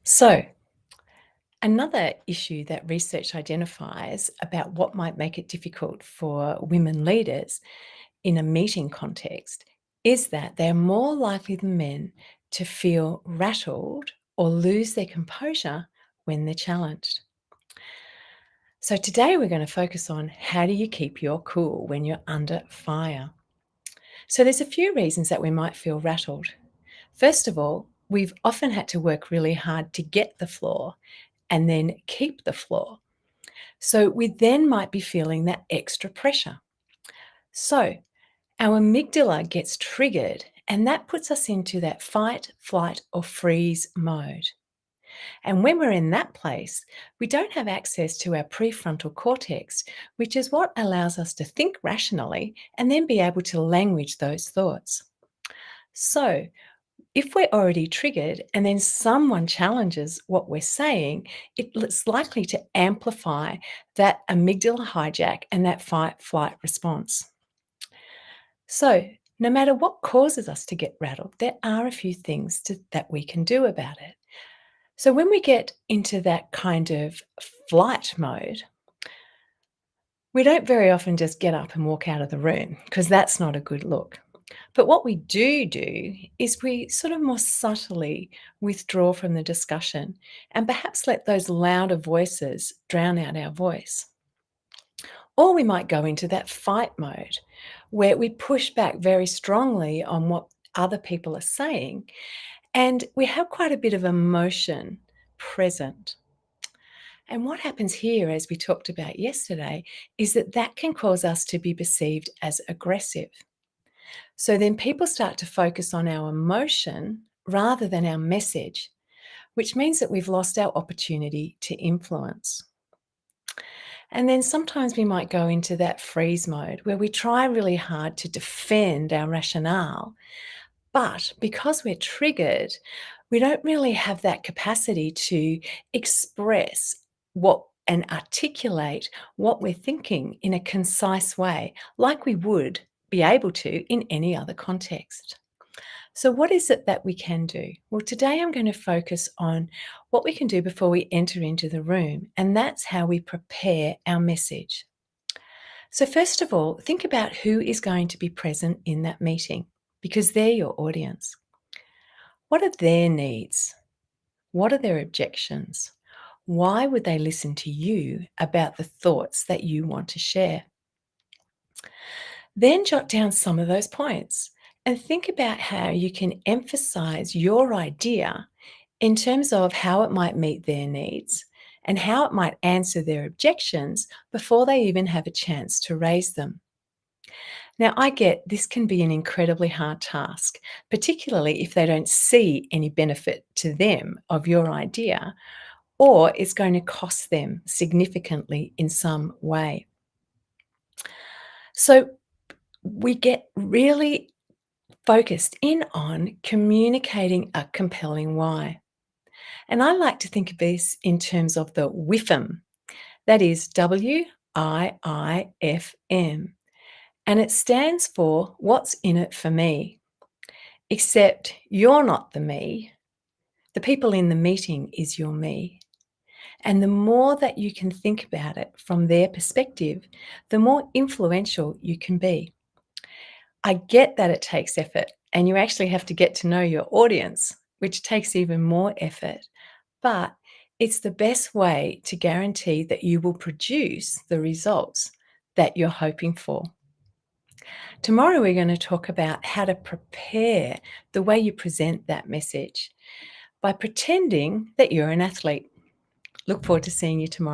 So, another issue that research identifies about what might make it difficult for women leaders in a meeting context is that they're more likely than men to feel rattled or lose their composure when they're challenged. So, today we're going to focus on how do you keep your cool when you're under fire. So, there's a few reasons that we might feel rattled. First of all, we've often had to work really hard to get the floor and then keep the floor. So we then might be feeling that extra pressure. So our amygdala gets triggered, and that puts us into that fight, flight, or freeze mode. And when we're in that place, we don't have access to our prefrontal cortex, which is what allows us to think rationally and then be able to language those thoughts. So, if we're already triggered and then someone challenges what we're saying, it's likely to amplify that amygdala hijack and that fight flight response. So, no matter what causes us to get rattled, there are a few things that we can do about it. So, when we get into that kind of flight mode, we don't very often just get up and walk out of the room because that's not a good look. But what we do is we sort of more subtly withdraw from the discussion and perhaps let those louder voices drown out our voice. Or we might go into that fight mode where we push back very strongly on what other people are saying and we have quite a bit of emotion present. And what happens here, as we talked about yesterday, is that that can cause us to be perceived as aggressive. So then people start to focus on our emotion rather than our message, which means that we've lost our opportunity to influence. And then sometimes we might go into that freeze mode where we try really hard to defend our rationale. But because we're triggered, we don't really have that capacity to express what and articulate what we're thinking in a concise way, like we would be able to in any other context. So, what is it that we can do? Well, today I'm going to focus on what we can do before we enter into the room, and that's how we prepare our message. So, first of all, think about who is going to be present in that meeting because they're your audience. What are their needs? What are their objections? Why would they listen to you about the thoughts that you want to share? Then jot down some of those points and think about how you can emphasize your idea in terms of how it might meet their needs and how it might answer their objections before they even have a chance to raise them. Now, I get this can be an incredibly hard task, particularly if they don't see any benefit to them of your idea or it's going to cost them significantly in some way. So, we get really focused in on communicating a compelling why. And I like to think of this in terms of the WIFM, that is WIIFM. And it stands for what's in it for me. Except you're not the me. The people in the meeting is your me. And the more that you can think about it from their perspective, the more influential you can be. I get that it takes effort and you actually have to get to know your audience, which takes even more effort. But it's the best way to guarantee that you will produce the results that you're hoping for. Tomorrow, we're going to talk about how to prepare the way you present that message by pretending that you're an athlete. Look forward to seeing you tomorrow.